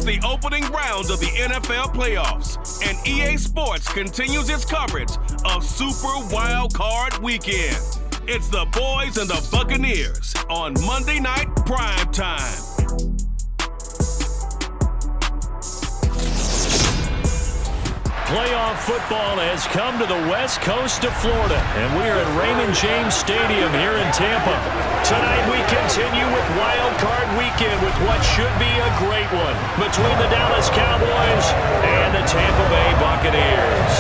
the opening round of the NFL playoffs, and EA Sports continues its coverage of Super Wildcard Weekend. It's the boys and the Buccaneers on Monday Night Prime Time. Playoff football has come to the west coast of Florida, and we are at Raymond James Stadium here in Tampa. Tonight we continue with Wild Card Weekend with what should be a great one between the Dallas Cowboys and the Tampa Bay Buccaneers.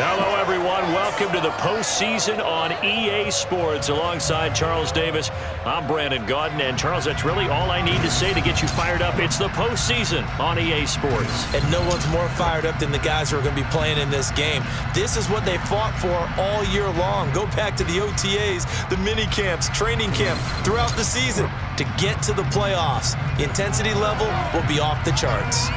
Hello, everyone. Welcome to the postseason on EA Sports. Alongside Charles Davis, I'm Brandon Gaudin. And, Charles, that's really all I need to say to get you fired up. It's the postseason on EA Sports. And no one's more fired up than the guys who are going to be playing in this game. This is what they fought for all year long. Go back to the OTAs, the mini camps, training camp, throughout the season to get to the playoffs. The intensity level will be off the charts.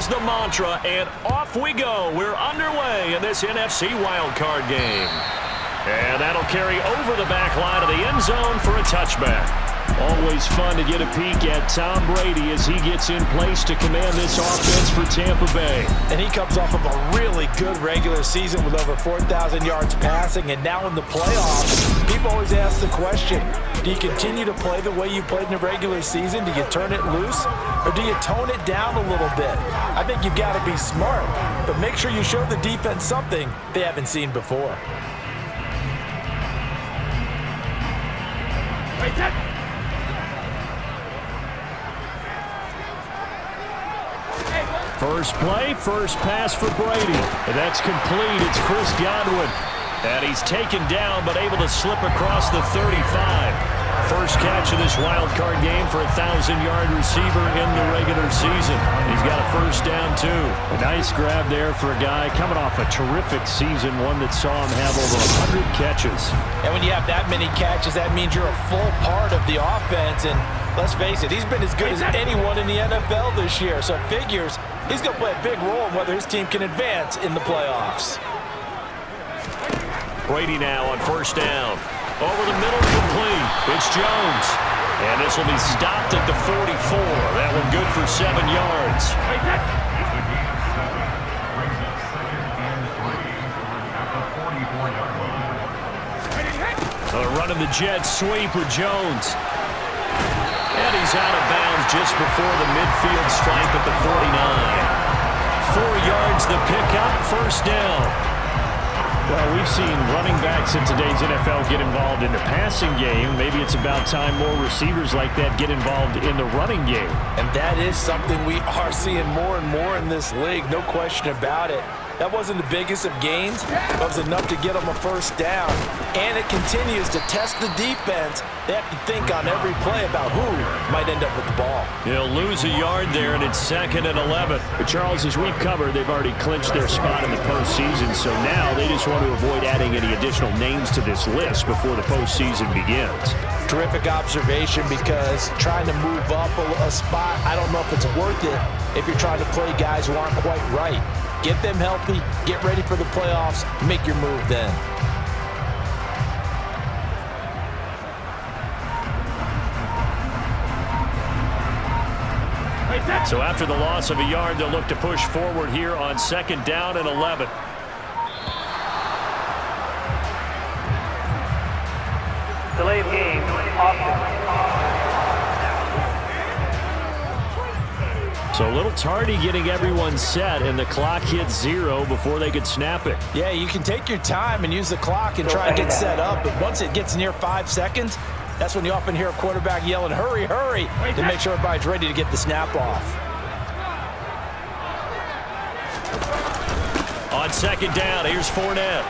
The mantra, and off we go. We're underway in this NFC wildcard game. And that'll carry over the back line of the end zone for a touchback. Always fun to get a peek at Tom Brady as he gets in place to command this offense for Tampa Bay. And he comes off of a really good regular season with over 4,000 yards passing, and now in the playoffs, people always ask the question, do you continue to play the way you played in the regular season? Do you turn it loose, or do you tone it down a little bit? I think you've got to be smart, but make sure you show the defense something they haven't seen before. First play, first pass for Brady. And that's complete. It's Chris Godwin. And he's taken down, but able to slip across the 35. First catch of this wild card game for a 1,000-yard receiver in the regular season. He's got a first down, too. A nice grab there for a guy coming off a terrific season, one that saw him have over 100 catches. And when you have that many catches, that means you're a full part of the offense. And let's face it, he's been as good as anyone in the NFL this year. So it figures he's going to play a big role in whether his team can advance in the playoffs. Brady now on first down. Over the middle, complete. It's Jones. And this will be stopped at the 44. That one good for 7 yards. Running the jet sweep with Jones. And he's out of bounds just before the midfield stripe at the 49. 4 yards the pickup, first down. Well, we've seen running backs in today's NFL get involved in the passing game. Maybe it's about time more receivers like that get involved in the running game. And that is something we are seeing more and more in this league, no question about it. That wasn't the biggest of gains, but it was enough to get them a first down. And it continues to test the defense. They have to think on every play about who might end up with the ball. They'll lose a yard there, and it's 2nd and 11. But, Charles, as we've covered, they've already clinched their spot in the postseason, so now they just want to avoid adding any additional names to this list before the postseason begins. Terrific observation, because trying to move up a spot, I don't know if it's worth it if you're trying to play guys who aren't quite right. Get them healthy, get ready for the playoffs, make your move then. So after the loss of a yard, they'll look to push forward here on 2nd down and 11. Delay of game, So a little tardy getting everyone set, and the clock hits 0 before they could snap it. Yeah, you can take your time and use the clock and try and get set up, but once it gets near 5 seconds, that's when you often hear a quarterback yelling, hurry, hurry, to make sure everybody's ready to get the snap off. On 2nd down, here's Fournette.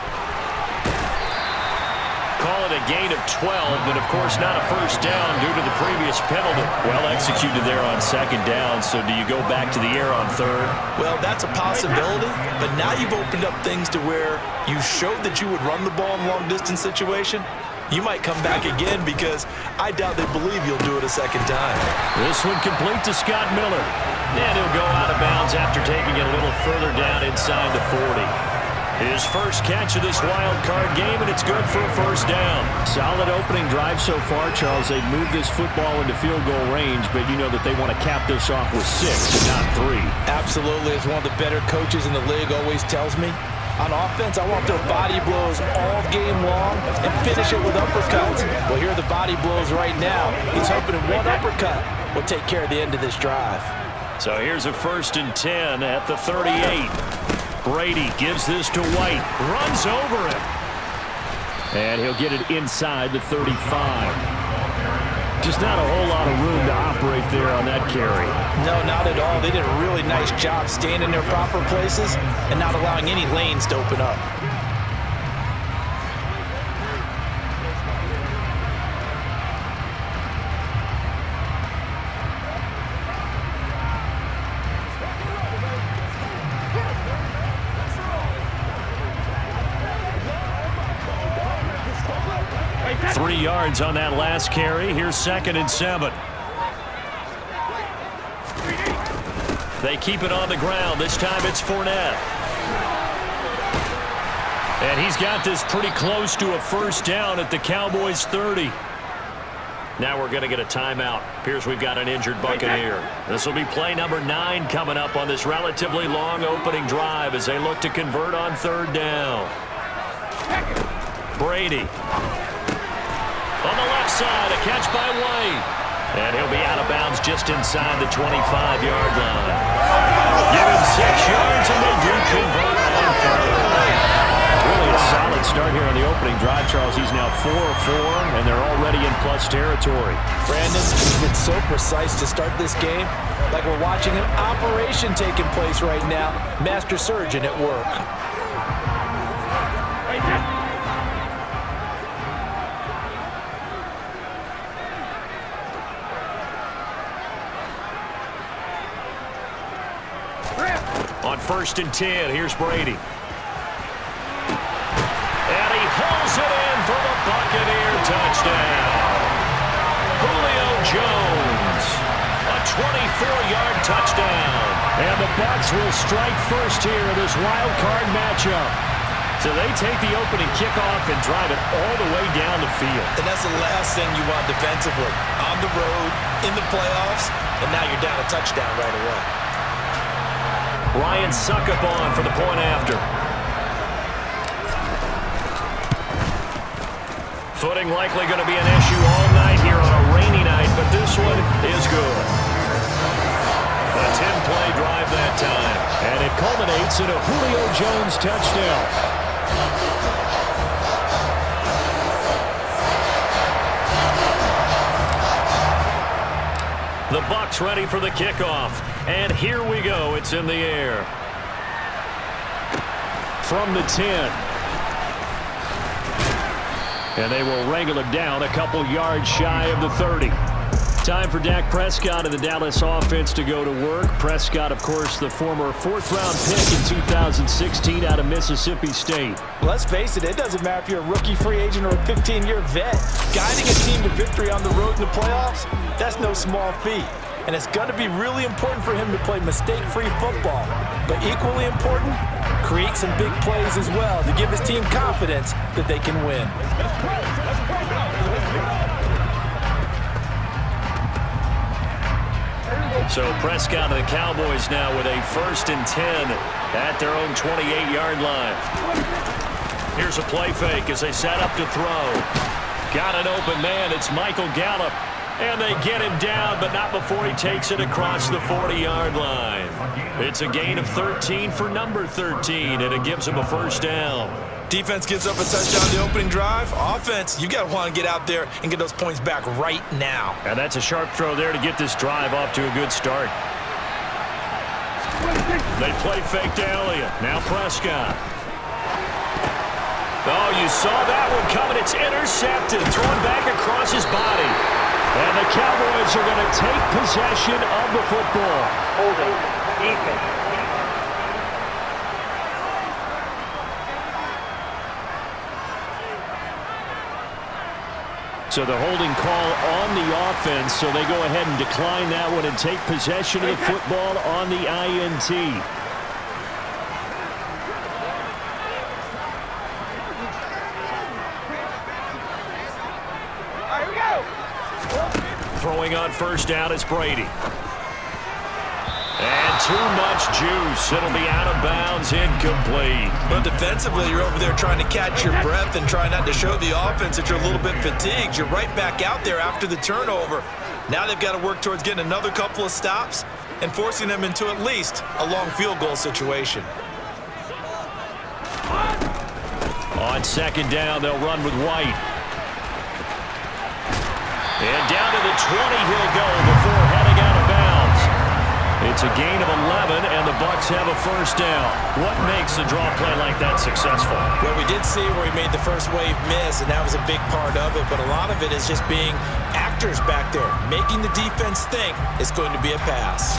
call it a gain of 12, but of course not a first down due to the previous penalty. Well executed there on second down, so do you go back to the air on third? Well, that's a possibility, but now you've opened up things to where you showed that you would run the ball in a long-distance situation. You might come back again because I doubt they believe you'll do it a second time. This one complete to Scott Miller. And he'll go out of bounds after taking it a little further down inside the 40. His first catch of this wild card game, and it's good for a first down. Solid opening drive so far, Charles. They've moved this football into field goal range, but you know that they want to cap this off with 6 and not 3. Absolutely. As one of the better coaches in the league always tells me, on offense, I want their body blows all game long and finish it with uppercuts. Well, here are the body blows right now. He's hoping one uppercut will take care of the end of this drive. So here's a 1st and 10 at the 38. Brady gives this to White. Runs over him. And he'll get it inside the 35. Just not a whole lot of room to operate there on that carry. No, not at all. They did a really nice job staying in their proper places and not allowing any lanes to open up. Three yards on that last carry. Here's 2nd and 7. They keep it on the ground. This time it's Fournette. And he's got this pretty close to a first down at the Cowboys 30. Now we're going to get a timeout. Appears we've got an injured Buccaneer. This will be play number 9 coming up on this relatively long opening drive as they look to convert on 3rd down. Brady. On the left side, a catch by White. And he'll be out of bounds just inside the 25-yard line. Give him 6 yards, and they do convert on 3rd. Really a solid start here on the opening drive, Charles. He's now 4 of 4, and they're already in plus territory. Brandon, he's been so precise to start this game. Like we're watching an operation taking place right now. Master surgeon at work. On 1st and 10, here's Brady. And he hauls it in for the Buccaneer touchdown. Julio Jones, a 24-yard touchdown. And the Bucs will strike first here in this wild card matchup. So they take the opening kickoff and drive it all the way down the field. And that's the last thing you want defensively. On the road, in the playoffs, and now you're down a touchdown right away. Ryan Suckup on for the point after. Footing likely going to be an issue all night here on a rainy night, but this one is good. A 10-play drive that time. And it culminates in a Julio Jones touchdown. The Bucs ready for the kickoff. And here we go. It's in the air. From the 10. And they will wrangle it down a couple yards shy of the 30. Time for Dak Prescott and the Dallas offense to go to work. Prescott, of course, the former 4th-round pick in 2016 out of Mississippi State. Let's face it, it doesn't matter if you're a rookie free agent or a 15-year vet. Guiding a team to victory on the road in the playoffs, that's no small feat. And it's going to be really important for him to play mistake-free football. But equally important, create some big plays as well to give his team confidence that they can win. So Prescott and the Cowboys now with a 1st and 10 at their own 28-yard line. Here's a play fake as they set up to throw. Got an open man. It's Michael Gallup. And they get him down, but not before he takes it across the 40-yard line. It's a gain of 13 for number 13, and it gives him a first down. Defense gives up a touchdown the opening drive. Offense, you got to want to get out there and get those points back right now. And that's a sharp throw there to get this drive off to a good start. They play fake to Elliott. Now Prescott. Oh, you saw that one coming. It's intercepted, thrown back across his body. And the Cowboys are going to take possession of the football. Holding. Defense. So the holding call on the offense, so they go ahead and decline that one and take possession of the football on the INT. Throwing on first down, it's Brady. And too much juice. It'll be out of bounds, incomplete. But defensively, you're over there trying to catch your breath and try not to show the offense that you're a little bit fatigued. You're right back out there after the turnover. Now they've got to work towards getting another couple of stops and forcing them into at least a long field goal situation. On second down, they'll run with White. And down to the 20 he'll go before heading out of bounds. It's a gain of 11, and the Bucs have a first down. What makes a draw play like that successful? Well, we did see where he made the first wave miss, and that was a big part of it, but a lot of it is just being actors back there, making the defense think it's going to be a pass.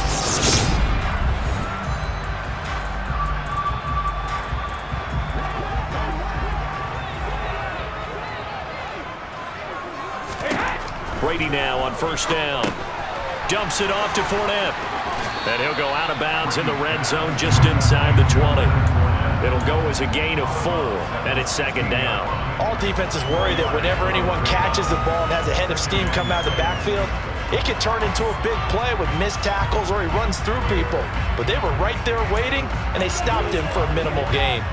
Brady now on first down. Dumps it off to Fournette. And he'll go out of bounds in the red zone just inside the 20. It'll go as a gain of 4, and it's second down. All defenses worry that whenever anyone catches the ball and has a head of steam come out of the backfield, it can turn into a big play with missed tackles or he runs through people. But they were right there waiting, and they stopped him for a minimal gain.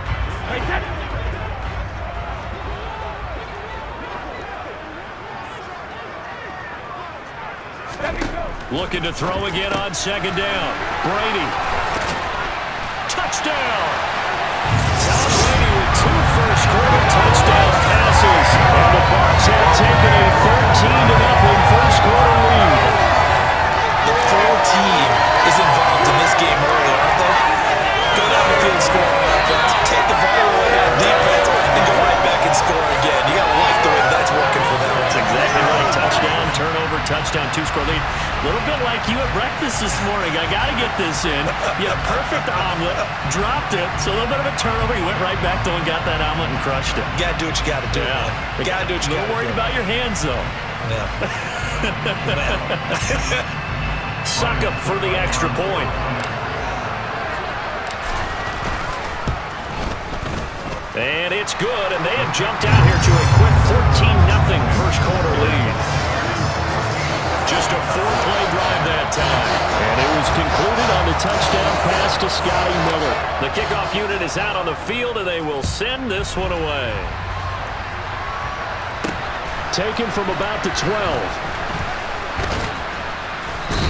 Looking to throw again on second down. Brady. Touchdown! Tom Brady with 2 first-quarter touchdown passes. And the Bucs have taken a 13-0 first-quarter lead. The full team is involved in this game early, aren't they? Go down the field, score on offense, take the ball away on defense, and go right back and score again. You got to like the way that's working for them. That's exactly right. Touchdown, turnover, touchdown, 2-score lead. A little bit like you at breakfast this morning. I got to get this in. You had a perfect omelet, dropped it, so a little bit of a turnover. You went right back though and got that omelet and crushed it. You got to do what you got to do. Yeah. You got to do what you got to do. A little worried about your hands though. Yeah. Suck up for the extra point. And it's good, and they have jumped out here to a quick 14-0 first-quarter lead. Just a 4-play drive that time. And it was concluded on the touchdown pass to Scotty Miller. The kickoff unit is out on the field, and they will send this one away. Taken from about the 12.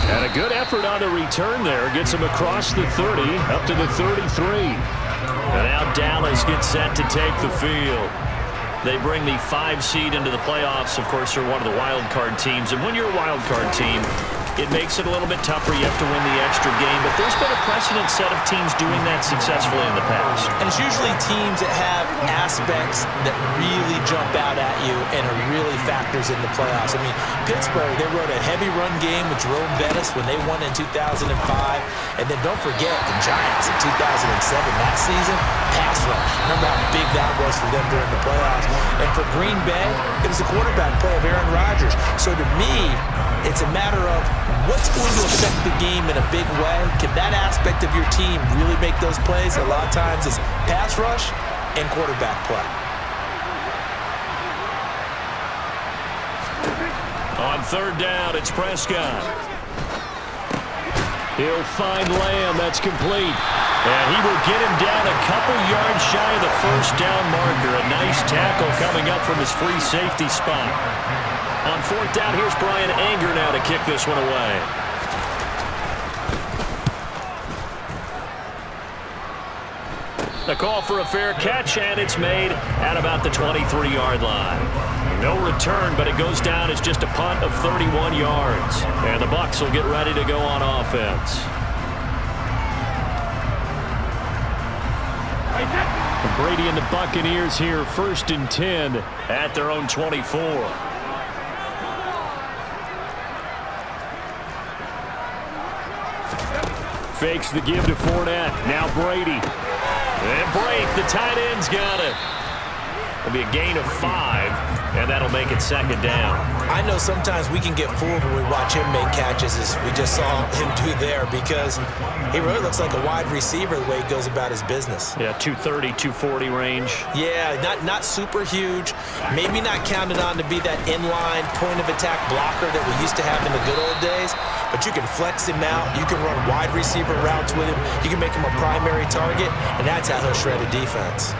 And a good effort on the return there. Gets him across the 30, up to the 33. And now Dallas gets set to take the field. They bring the 5 seed into the playoffs. Of course, they're one of the wildcard teams. And when you're a wildcard team, it makes it a little bit tougher. You have to win the extra game. But there's been a precedent set of teams doing that successfully in the past. And it's usually teams that have aspects that really jump out at you and are really factors in the playoffs. I mean, Pittsburgh, they rode a heavy run game with Jerome Bettis when they won in 2005. And then don't forget the Giants in 2007, that season, pass rush. Remember how big that was for them during the playoffs. And for Green Bay, it was the quarterback play of Aaron Rodgers. So to me, it's a matter of what's going to affect the game in a big way. Can that aspect of your team really make those plays? A lot of times it's pass rush and quarterback play. On third down, it's Prescott. He'll find Lamb. That's complete. And he will get him down a couple yards shy of the first down marker. A nice tackle coming up from his free safety spot. On fourth down, here's Brian Anger now to kick this one away. A call for a fair catch, and it's made at about the 23-yard line. No return, but it goes down as just a punt of 31 yards. And the Bucs will get ready to go on offense. Brady and the Buccaneers here, 1st and 10 at their own 24. Fakes the give to Fournette. Now Brady. And break. The tight end's got it. It'll be a gain of 5, and that'll make it 2nd down. I know sometimes we can get fooled when we watch him make catches, as we just saw him do there, because he really looks like a wide receiver the way he goes about his business. Yeah, 230, 240 range. Yeah, not super huge. Maybe not counted on to be that inline point-of-attack blocker that we used to have in the good old days, but you can flex him out. You can run wide receiver routes with him. You can make him a primary target, and that's how he'll shred a defense.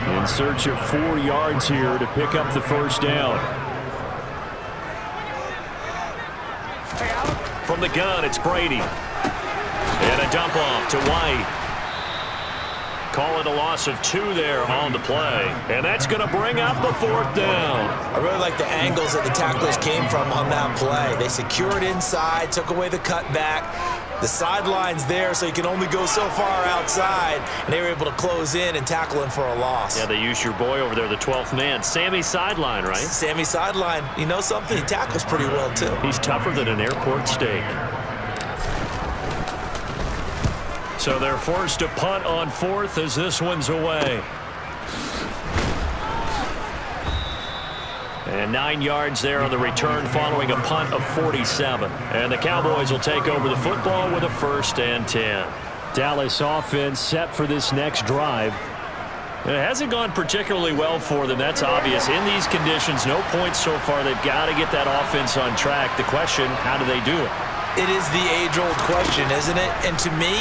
In search of 4 yards here to pick up the 1st down. From the gun, it's Brady. And a dump off to White. Call it a loss of 2 there on the play. And that's going to bring up the 4th down. I really like the angles that the tacklers came from on that play. They secured inside, took away the cutback. The sideline's there, so you can only go so far outside, and they were able to close in and tackle him for a loss. Yeah, they used your boy over there, the 12th man. Sammy Sideline, right? Sammy Sideline. You know something? He tackles pretty well, too. He's tougher than an airport steak. So they're forced to punt on 4th as this one's away. And 9 yards there on the return following a punt of 47. And the Cowboys will take over the football with a 1st and 10. Dallas offense set for this next drive. It hasn't gone particularly well for them. That's obvious. In these conditions, no points so far. They've got to get that offense on track. The question, how do they do it? It is the age-old question, isn't it? And to me,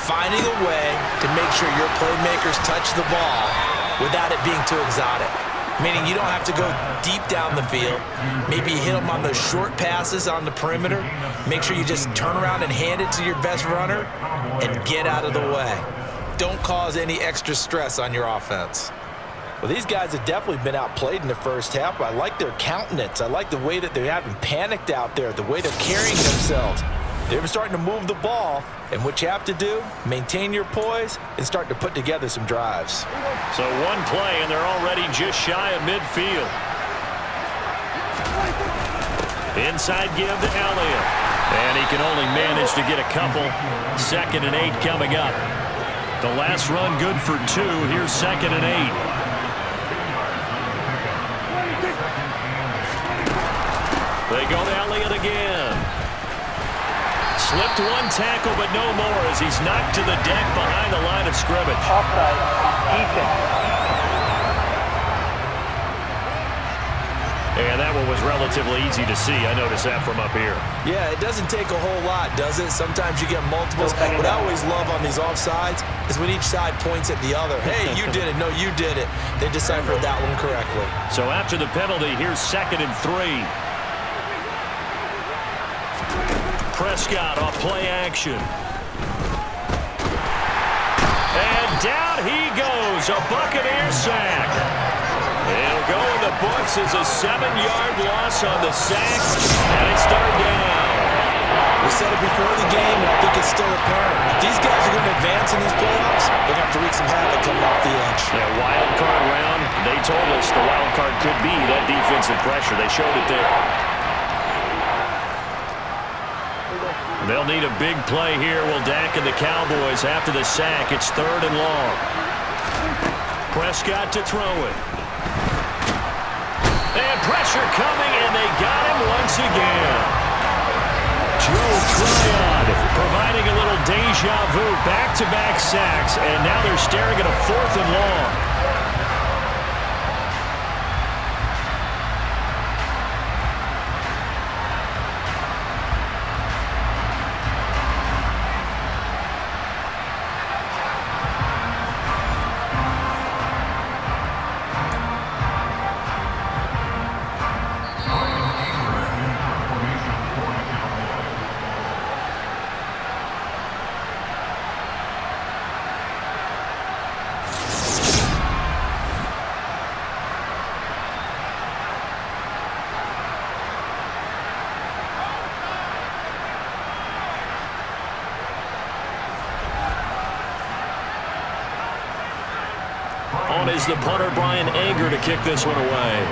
finding a way to make sure your playmakers touch the ball without it being too exotic. Meaning you don't have to go deep down the field. Maybe you hit them on those short passes on the perimeter. Make sure you just turn around and hand it to your best runner and get out of the way. Don't cause any extra stress on your offense. Well, these guys have definitely been outplayed in the first half. I like their countenance. I like the way that they haven't panicked out there, the way they're carrying themselves. They're starting to move the ball, and what you have to do, maintain your poise and start to put together some drives. So 1 play, and they're already just shy of midfield. Inside give to Elliott. And he can only manage to get a couple. 2nd and 8 coming up. The last run good for 2. Here's 2nd and 8. They go to Elliott again. Slipped 1 tackle, but no more as he's knocked to the deck behind the line of scrimmage. Offside, defense. And that one was relatively easy to see. I noticed that from up here. Yeah, it doesn't take a whole lot, does it? Sometimes you get multiples. What I always love on these offsides is when each side points at the other. Hey, you did it. No, you did it. They deciphered that one correctly. So after the penalty, here's 2nd and 3. Prescott off play action. And down he goes. A Buccaneer sack. It'll go in the books as a 7-yard loss on the sack. And it's 3rd down. We said it before the game, and I think it's still apparent. If these guys are going to advance in these playoffs, they're going to have to wreak some havoc coming off the edge. Yeah, wild card round. They told us the wild card could be that defensive pressure. They showed it there. They'll need a big play here. Will Dak and the Cowboys after the sack. It's 3rd and long. Prescott to throw it. And pressure coming, and they got him once again. Joe Tryon providing a little deja vu. Back-to-back sacks, and now they're staring at a 4th and long. down is the punter, Brian Anger, to kick this one away.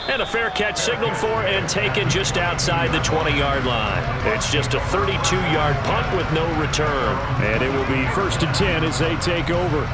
And a fair catch signaled for and taken just outside the 20-yard line. It's just a 32-yard punt with no return. And it will be 1st and 10 as they take over.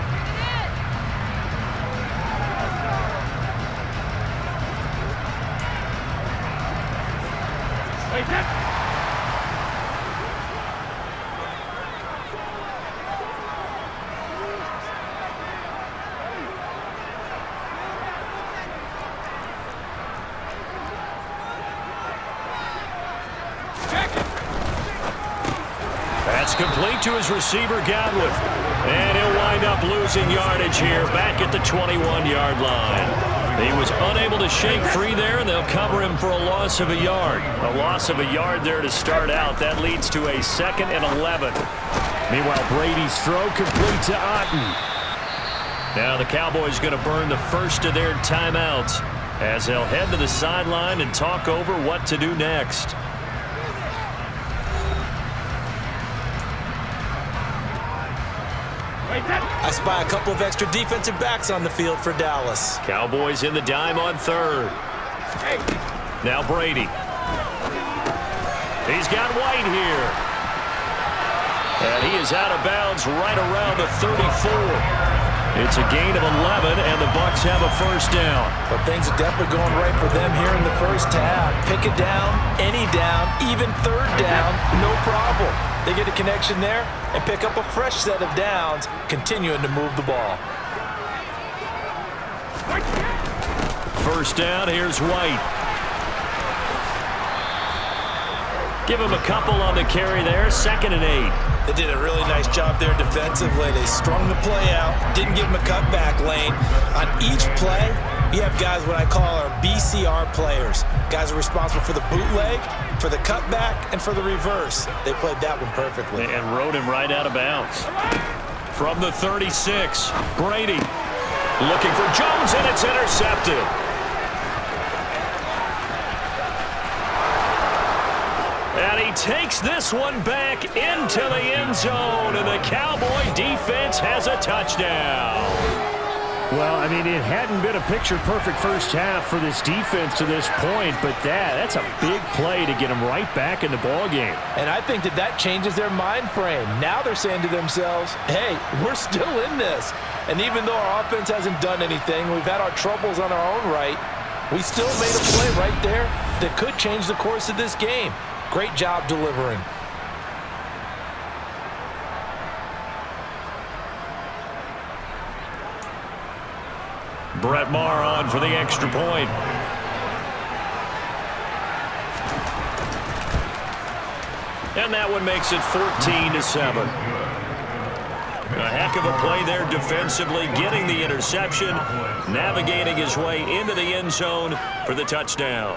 That's complete to his receiver, Godwin. And he'll wind up losing yardage here back at the 21-yard line. He was unable to shake free there, and they'll cover him for a loss of a yard. A loss of a yard there to start out. That leads to a 2nd and 11. Meanwhile, Brady's throw complete to Otten. Now the Cowboys going to burn the first of their timeouts as they'll head to the sideline and talk over what to do next. I spy a couple of extra defensive backs on the field for Dallas. Cowboys in the dime on 3rd. Now Brady. He's got White here. And he is out of bounds right around the 34. It's a gain of 11, and the Bucs have a 1st down. But things are definitely going right for them here in the first half. Pick it down, any down, even 3rd down, no problem. They get a connection there and pick up a fresh set of downs, continuing to move the ball. 1st down, here's White. Give him a couple on the carry there, 2nd and 8. They did a really nice job there defensively. They strung the play out, didn't give him a cutback lane. On each play, you have guys what I call our BCR players. Guys are responsible for the bootleg, for the cutback, and for the reverse. They played that one perfectly. And rode him right out of bounds. From the 36, Brady looking for Jones, and it's intercepted. And he takes this one back into the end zone, and the Cowboy defense has a touchdown. Well, I mean, it hadn't been a picture-perfect first half for this defense to this point, but that's a big play to get them right back in the ballgame. And I think that changes their mind frame. Now they're saying to themselves, hey, we're still in this. And even though our offense hasn't done anything, we've had our troubles on our own right, we still made a play right there that could change the course of this game. Great job delivering. Brett Maher on for the extra point. And that one makes it 14-7. A heck of a play there defensively, getting the interception, navigating his way into the end zone for the touchdown.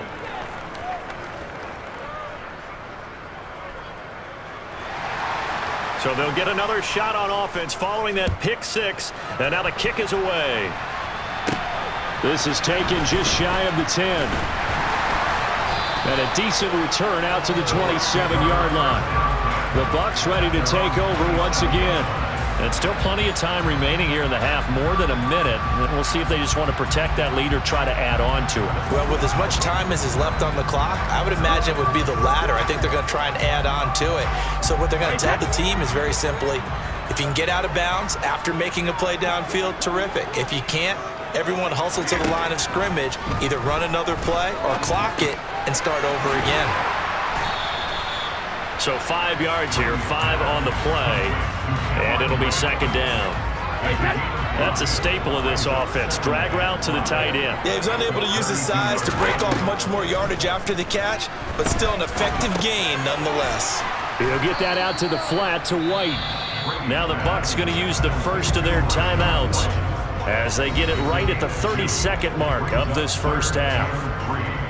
So they'll get another shot on offense following that pick 6, and now the kick is away. This is taken just shy of the 10. And a decent return out to the 27-yard line. The Bucs ready to take over once again. And still plenty of time remaining here in the half, more than a minute. And we'll see if they just want to protect that lead or try to add on to it. Well, with as much time as is left on the clock, I would imagine it would be the latter. I think they're going to try and add on to it. So what they're going to tell the team is very simply, if you can get out of bounds after making a play downfield, terrific. If you can't, everyone hustle to the line of scrimmage, either run another play or clock it and start over again. So 5 yards here, 5 on the play, and it'll be 2nd down. That's a staple of this offense. Drag route to the tight end. Yeah, he was unable to use his size to break off much more yardage after the catch, but still an effective gain nonetheless. He'll get that out to the flat to White. Now the Bucs going to use the first of their timeouts as they get it right at the 32nd mark of this first half.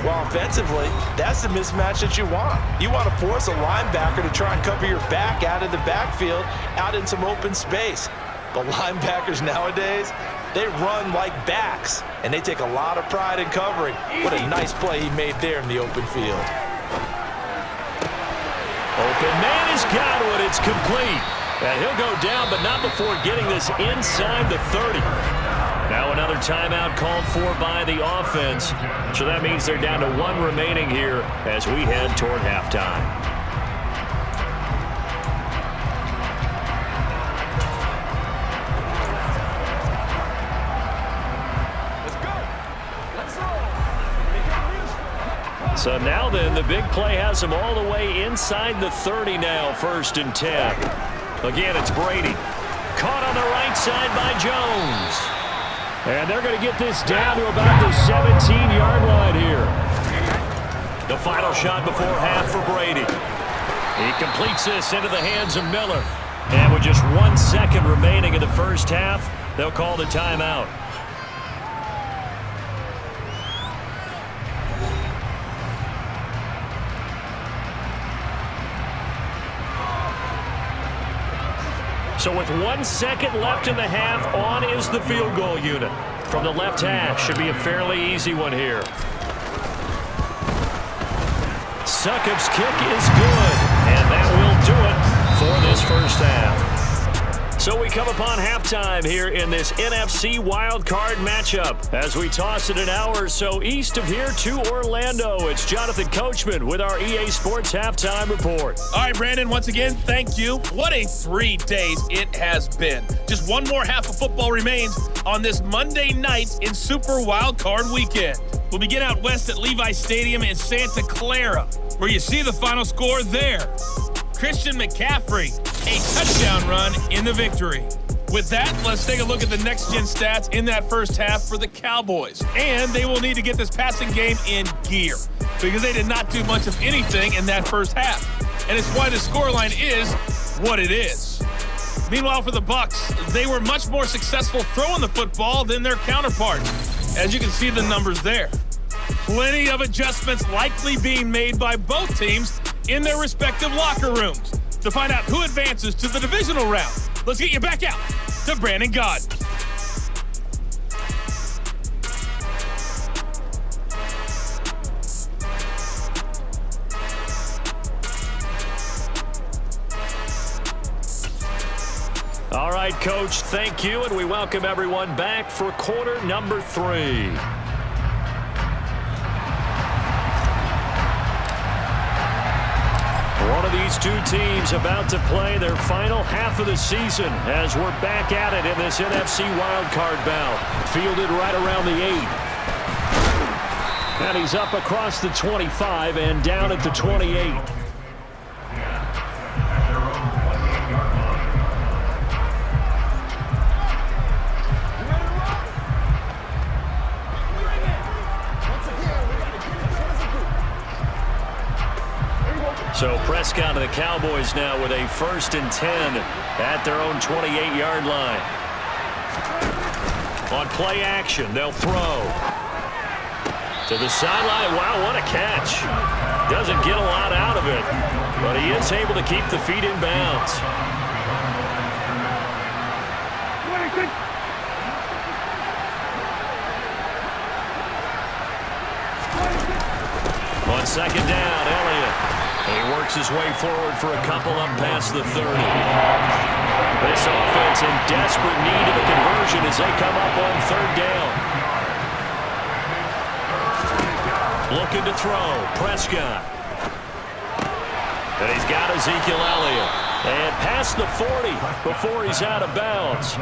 Well, offensively, that's the mismatch that you want. You want to force a linebacker to try and cover your back out of the backfield, out in some open space. But linebackers nowadays, they run like backs, and they take a lot of pride in covering. What a nice play he made there in the open field. Open man has got it. It's complete. And he'll go down, but not before getting this inside the 30. Now another timeout called for by the offense. So that means they're down to 1 remaining here as we head toward halftime. So now then, the big play has them all the way inside the 30 now, 1st and 10. Again, it's Brady. Caught on the right side by Jones. And they're going to get this down to about the 17-yard line here. The final shot before half for Brady. He completes this into the hands of Miller. And with just 1 second remaining in the first half, they'll call the timeout. So with 1 second left in the half, on is the field goal unit. From the left hash, should be a fairly easy one here. Succop's kick is good, and that will do it for this first half. So we come upon halftime here in this NFC wildcard matchup as we toss it an hour or so east of here to Orlando. It's Jonathan Coachman with our EA Sports Halftime Report. All right, Brandon, once again, thank you. What a 3 days it has been. Just one more half of football remains on this Monday night in Super Wildcard Weekend. We'll begin out west at Levi Stadium in Santa Clara, where you see the final score there. Christian McCaffrey, a touchdown run in the victory. With that, let's take a look at the next-gen stats in that first half for the Cowboys. And they will need to get this passing game in gear because they did not do much of anything in that first half. And it's why the scoreline is what it is. Meanwhile, for the Bucs, they were much more successful throwing the football than their counterparts. As you can see the numbers there. Plenty of adjustments likely being made by both teams in their respective locker rooms. To find out who advances to the divisional round, let's get you back out to Brandon God. All right, Coach, thank you, and we welcome everyone back for quarter number 3. One of these two teams about to play their final half of the season as we're back at it in this NFC wildcard bout. Fielded right around the 8. And he's up across the 25 and down at the 28. So Prescott and the Cowboys now with a 1st and 10 at their own 28-yard line. On play action, they'll throw. To the sideline. Wow, what a catch. Doesn't get a lot out of it, but he is able to keep the feet in bounds. On 2nd down, Elliott. He works his way forward for a couple up past the 30. This offense in desperate need of a conversion as they come up on 3rd down. Looking to throw. Prescott. And he's got Ezekiel Elliott. And past the 40 before he's out of bounds.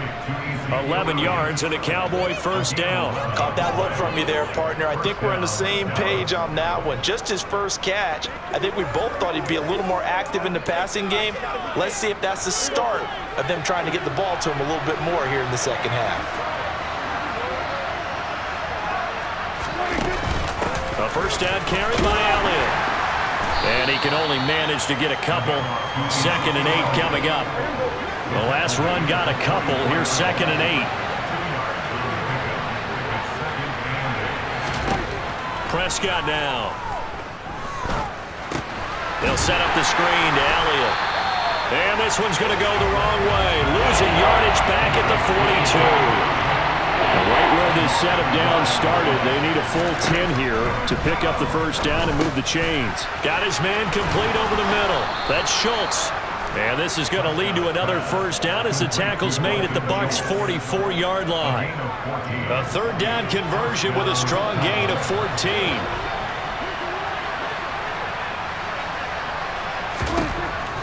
11 yards and a Cowboy 1st down. Caught that look from you there, partner. I think we're on the same page on that one. Just his first catch. I think we both thought he'd be a little more active in the passing game. Let's see if that's the start of them trying to get the ball to him a little bit more here in the second half. A 1st down carry by Elliott. And he can only manage to get a couple. 2nd and 8 coming up. The last run got a couple. Here's 2nd and 8. Prescott now. They'll set up the screen to Elliott. And this one's going to go the wrong way. Losing yardage back at the 42. Right where this set of downs started, they need a full 10 here to pick up the first down and move the chains. Got his man complete over the middle. That's Schultz. And this is going to lead to another first down as the tackle's made at the Bucs' 44-yard line. A third down conversion with a strong gain of 14.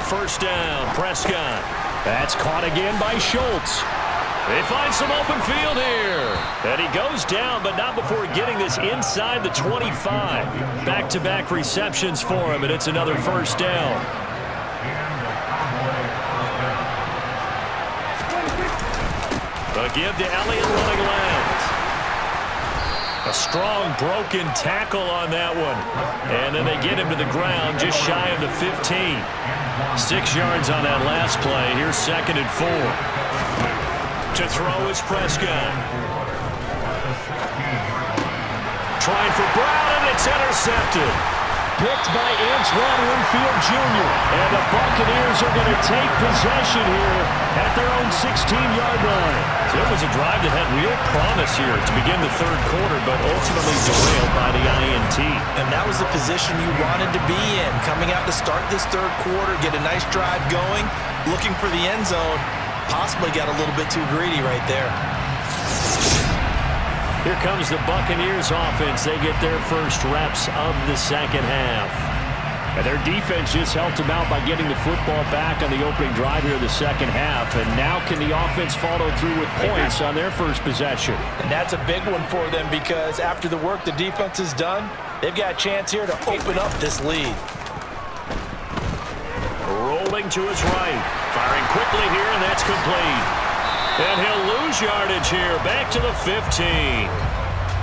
First down, Prescott. That's caught again by Schultz. They find some open field here. And he goes down, but not before getting this inside the 25. Back-to-back receptions for him, and it's another first down. A give to Elliott running left. A strong broken tackle on that one. And then they get him to the ground just shy of the 15. 6 yards on that last play. Here's 2nd and 4. To throw is Prescott. Trying for Brown, and it's intercepted. Picked by Antoine Winfield Jr. And the Buccaneers are going to take possession here at their own 16-yard line. So it was a drive that had real promise here to begin the third quarter, but ultimately derailed by the INT. And that was the position you wanted to be in. Coming out to start this third quarter, get a nice drive going, looking for the end zone. Possibly got a little bit too greedy right there. Here comes the Buccaneers offense. They get their first reps of the second half. And their defense just helped them out by getting the football back on the opening drive here in the second half. And now can the offense follow through with points on their first possession? And that's a big one for them because after the work the defense has done, they've got a chance here to open up this lead. Rolling to his right. Firing quickly here, and that's complete. And he'll lose yardage here, back to the 15.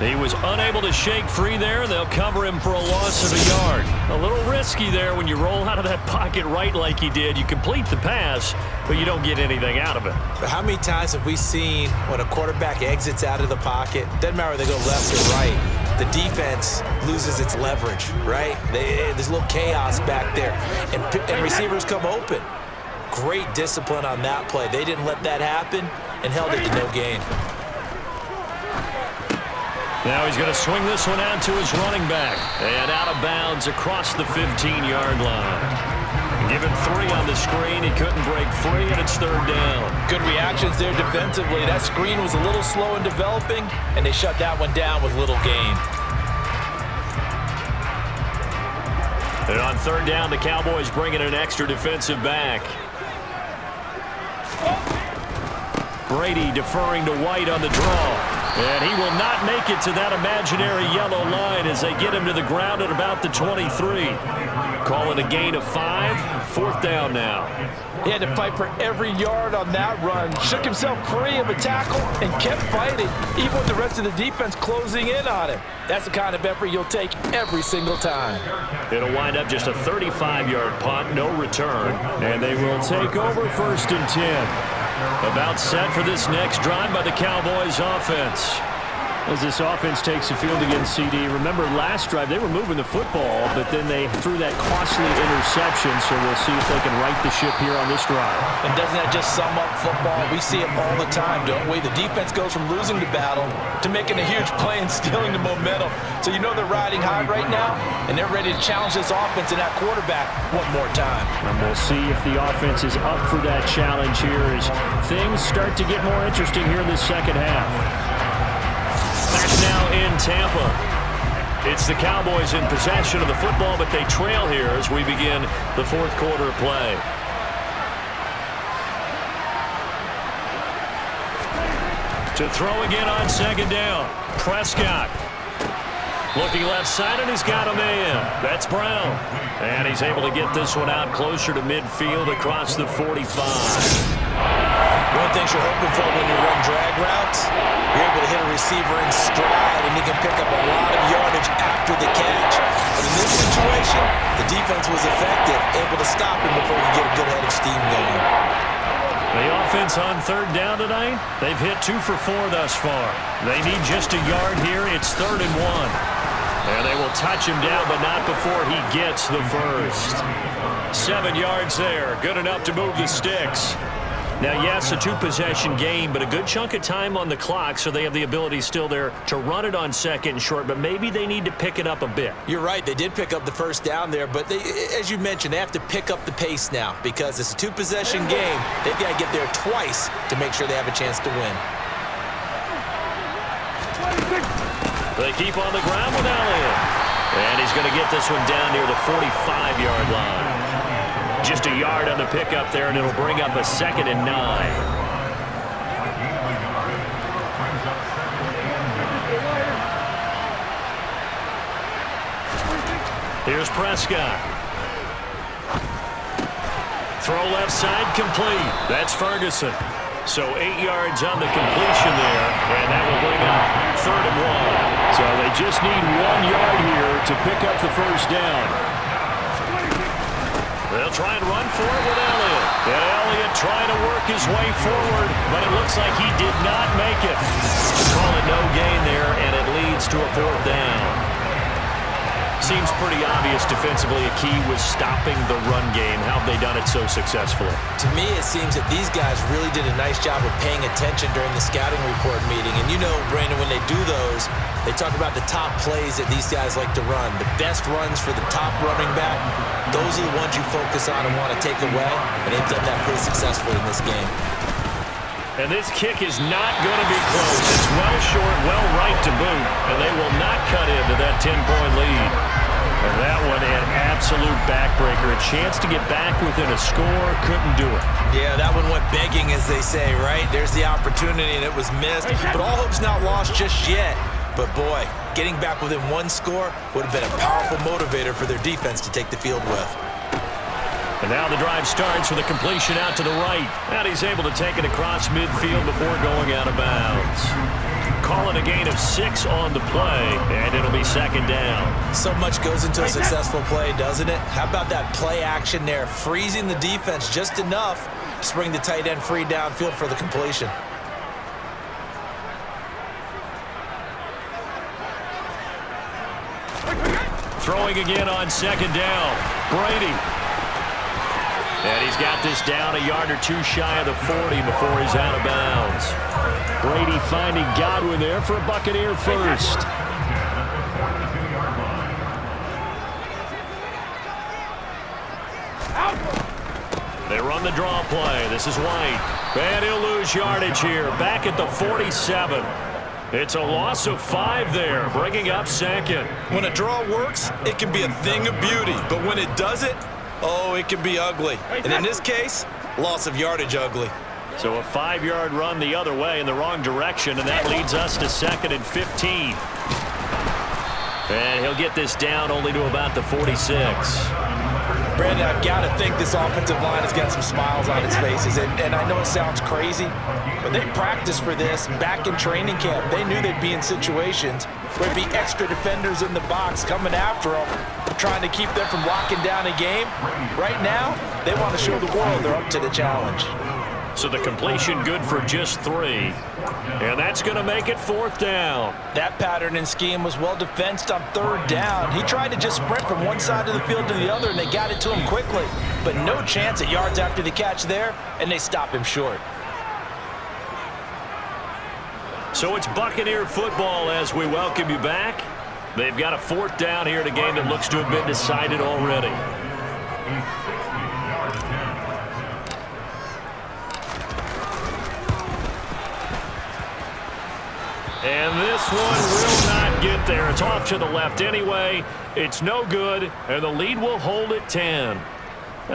He was unable to shake free there. They'll cover him for a loss of a yard. A little risky there when you roll out of that pocket right like he did. You complete the pass, but you don't get anything out of it. But how many times have we seen when a quarterback exits out of the pocket, doesn't matter whether they go left or right, the defense loses its leverage, right? There's a little chaos back there, and receivers come open. Great discipline on that play. They didn't let that happen and held it to no gain. Now he's going to swing this one out to his running back. And out of bounds across the 15-yard line. Given 3 on the screen, he couldn't break free, and it's third down. Good reactions there defensively. That screen was a little slow in developing, and they shut that one down with little gain. And on third down, the Cowboys bring in an extra defensive back. Brady deferring to White on the draw. And he will not make it to that imaginary yellow line as they get him to the ground at about the 23. Call it a gain of 5. Fourth down now. He had to fight for every yard on that run. Shook himself free of a tackle and kept fighting, even with the rest of the defense closing in on him. That's the kind of effort you'll take every single time. It'll wind up just a 35-yard punt, no return. And they will take over 1st and 10. About set for this next drive by the Cowboys offense. As this offense takes the field against CD, remember last drive they were moving the football, but then they threw that costly interception, so we'll see if they can right the ship here on this drive. And doesn't that just sum up football? We see it all the time, don't we? The defense goes from losing the battle to making a huge play and stealing the momentum. So you know they're riding high right now, and they're ready to challenge this offense and that quarterback one more time. And we'll see if the offense is up for that challenge here as things start to get more interesting here in the second half. Back now in Tampa. It's the Cowboys in possession of the football, but they trail here as we begin the fourth quarter play. To throw again on second down. Prescott. Looking left side, and he's got a man. That's Brown. And he's able to get this one out closer to midfield across the 45. One of the things you're hoping for when you run drag routes, you're able to hit a receiver in stride, and he can pick up a lot of yardage after the catch. But in this situation, the defense was effective, able to stop him before he get a good head of steam going. The offense on third down tonight, they've hit 2 for 4 thus far. They need just a yard here. It's 3rd and 1. And they will touch him down, but not before he gets the first. 7 yards there. Good enough to move the sticks. Now, yes, a two-possession game, but a good chunk of time on the clock, so they have the ability still there to run it on second and short, but maybe they need to pick it up a bit. You're right. They did pick up the first down there, but they, as you mentioned, they have to pick up the pace now because it's a two-possession game. They've got to get there twice to make sure they have a chance to win. They keep on the ground with Elliott. And he's going to get this one down near the 45-yard line. Just a yard on the pickup there, and it'll bring up a 2nd and 9. Here's Prescott. Throw left side complete. That's Ferguson. So 8 yards on the completion there, and that will bring up 3rd and 1. So they just need 1 yard here to pick up the first down. They'll try and run for it with Elliott. And Elliott trying to work his way forward, but it looks like he did not make it. Call it no gain there, and it leads to a 4th down. Seems pretty obvious defensively a key was stopping the run game. How have they done it so successfully? To me, it seems that these guys really did a nice job of paying attention during the scouting report meeting. And you know, Brandon, when they do those, they talk about the top plays that these guys like to run. The best runs for the top running back, those are the ones you focus on and want to take away. And they've done that pretty successfully in this game. And this kick is not going to be close. It's well short, well right to boot, and they will not cut into that 10-point lead. And that one an absolute backbreaker. A chance to get back within a score, couldn't do it. Yeah, that one went begging, as they say, right? There's the opportunity, and it was missed. But all hope's not lost just yet. But, boy, getting back within 1 score would have been a powerful motivator for their defense to take the field with. And now the drive starts with a completion out to the right. And he's able to take it across midfield before going out of bounds. Call it a gain of 6 on the play, and it'll be 2nd down. So much goes into a successful play, doesn't it? How about that play action there, freezing the defense just enough to bring the tight end free downfield for the completion. Throwing again on 2nd down. Brady. And he's got this down a yard or 2 shy of the 40 before he's out of bounds. Brady finding Godwin there for a Buccaneer first. They run the draw play. This is White. And he'll lose yardage here. Back at the 47. It's a loss of 5 there, bringing up 2nd. When a draw works, it can be a thing of beauty. But when it doesn't, oh, it can be ugly. And in this case, loss of yardage ugly. So a 5-yard run the other way in the wrong direction, and that leads us to 2nd and 15. And he'll get this down only to about the 46. Brandon, I've got to think this offensive line has got some smiles on its faces. And I know it sounds crazy, but they practiced for this back in training camp. They knew they'd be in situations where there'd be extra defenders in the box coming after them, trying to keep them from locking down a game. Right now, they want to show the world they're up to the challenge. So the completion good for just 3. And that's going to make it 4th down. That pattern and scheme was well defensed on 3rd down. He tried to just sprint from one side of the field to the other, and they got it to him quickly. But no chance at yards after the catch there, and they stop him short. So it's Buccaneer football as we welcome you back. They've got a 4th down here in a game that looks to have been decided already. And this one will not get there. It's off to the left anyway. It's no good, and the lead will hold at 10.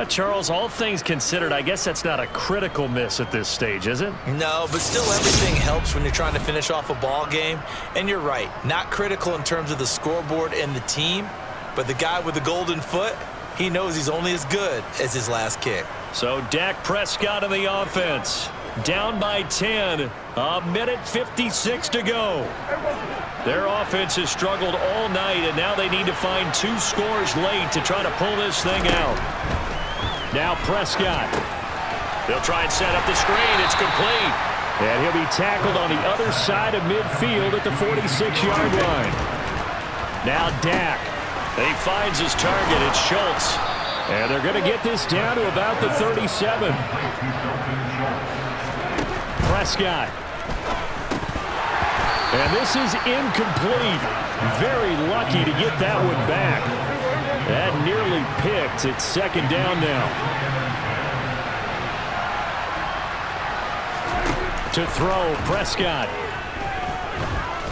Charles, all things considered, I guess that's not a critical miss at this stage, is it? No, but still everything helps when you're trying to finish off a ball game. And you're right, not critical in terms of the scoreboard and the team, but the guy with the golden foot, he knows he's only as good as his last kick. So Dak Prescott in the offense. Down by 10. A minute 56 to go. Their offense has struggled all night, and now they need to find 2 scores late to try to pull this thing out. Now Prescott. They'll try and set up the screen. It's complete. And he'll be tackled on the other side of midfield at the 46-yard line. Now Dak. He finds his target. It's Schultz. And they're going to get this down to about the 37. Prescott. And this is incomplete. Very lucky to get that one back. That nearly picked. It's second down now. To throw, Prescott.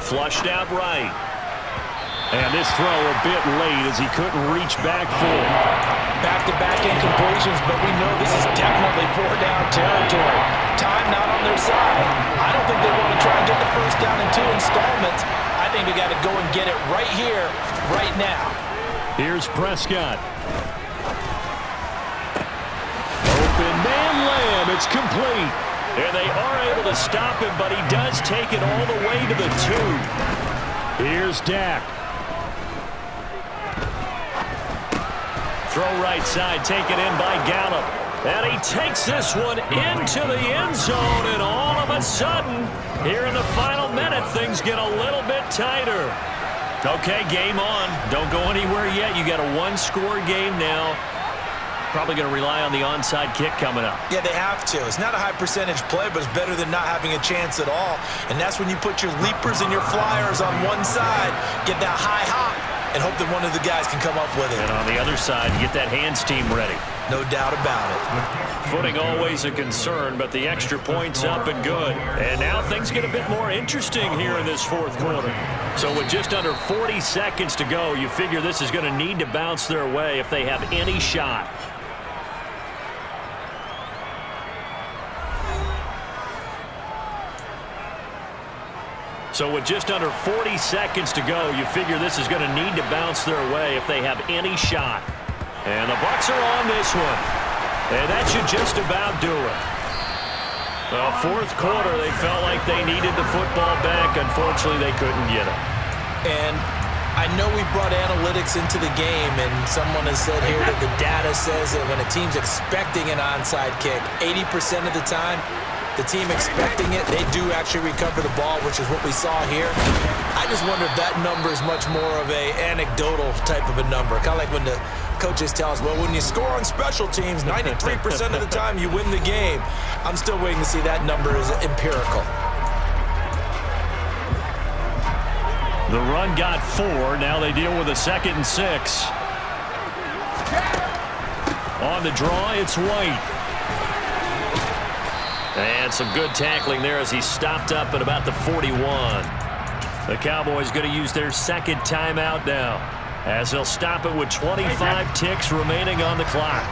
Flushed out right. And this throw a bit late as he couldn't reach back for it. Back-to-back incompletions, but we know this is definitely four-down territory. Time not on their side. I don't think they want to try and get the first down in 2 installments. I think they got to go and get it right here, right now. Here's Prescott. Open man lamb. It's complete. And they are able to stop him, but he does take it all the way to the 2. Here's Dak. Throw right side, taken in by Gallup. And he takes this one into the end zone, and all of a sudden, here in the final minute, things get a little bit tighter. Okay, game on. Don't go anywhere yet. You got a one-score game now. Probably going to rely on the onside kick coming up. Yeah, they have to. It's not a high-percentage play, but it's better than not having a chance at all. And that's when you put your leapers and your flyers on one side, get that high hop, and hope that one of the guys can come up with it. And on the other side, you get that hands team ready. No doubt about it. Footing always a concern, but the extra point's up and good. And now things get a bit more interesting here in this fourth quarter. So with just under 40 seconds to go, you figure this is going to need to bounce their way if they have any shot. So with just under 40 seconds to go, you figure this is going to need to bounce their way if they have any shot. And the Bucs are on this one. And that should just about do it. Well, fourth quarter, they felt like they needed the football back. Unfortunately, they couldn't get it. And I know we brought analytics into the game, and someone has said here that the data says that when a team's expecting an onside kick, 80% of the time, the team expecting it, they do actually recover the ball, which is what we saw here. I just wonder if that number is much more of a anecdotal type of a number. Kind of like when the coaches tell us, well, when you score on special teams, 93% of the time you win the game. I'm still waiting to see that number is empirical. The run got 4. Now they deal with a 2nd and 6. On the draw, it's White. And some good tackling there as he stopped up at about the 41. The Cowboys going to use their second timeout now, as they'll stop it with 25 ticks remaining on the clock.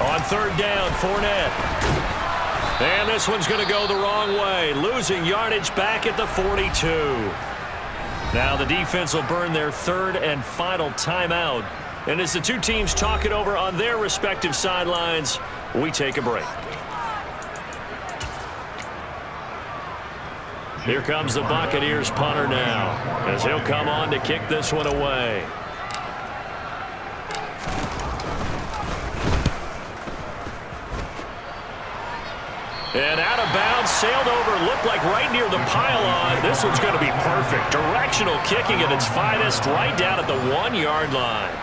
On third down, Fournette. And this one's going to go the wrong way, losing yardage back at the 42. Now the defense will burn their third and final timeout. And as the two teams talk it over on their respective sidelines, we take a break. Here comes the Buccaneers punter now, as he'll come on to kick this one away. And out of bounds, sailed over, looked like right near the pylon. This one's going to be perfect. Directional kicking at its finest, right down at the 1-yard line.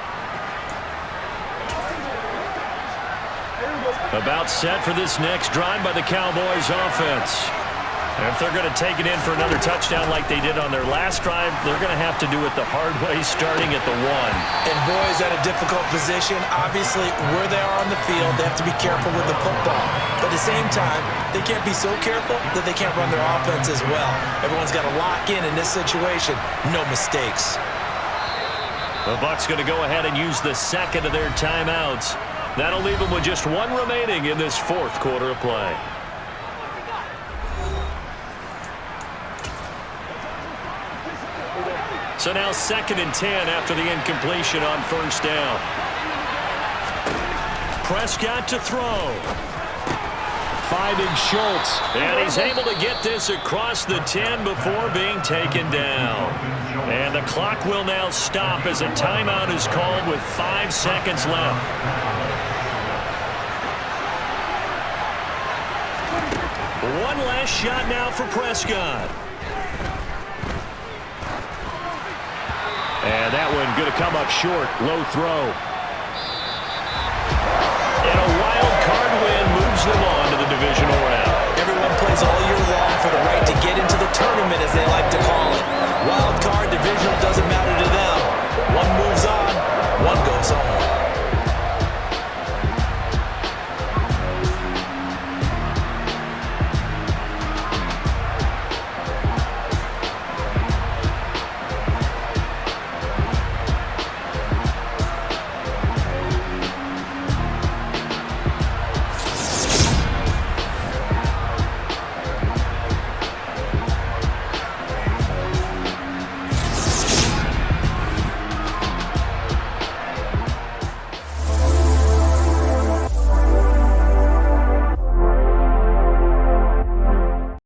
About set for this next drive by the Cowboys offense. And if they're going to take it in for another touchdown like they did on their last drive, they're going to have to do it the hard way, starting at the 1. And boys, at a difficult position. Obviously, where they are on the field, they have to be careful with the football. But at the same time, they can't be so careful that they can't run their offense as well. Everyone's got to lock in this situation. No mistakes. The Bucs going to go ahead and use the second of their timeouts. That'll leave them with just 1 remaining in this fourth quarter of play. So now 2nd and 10 after the incompletion on first down. Prescott to throw. Finding Schultz. And he's able to get this across the 10 before being taken down. And the clock will now stop as a timeout is called with 5 seconds left. One last shot now for Prescott. And that one going going to come up short. Low throw. And a wild card win moves them on to the divisional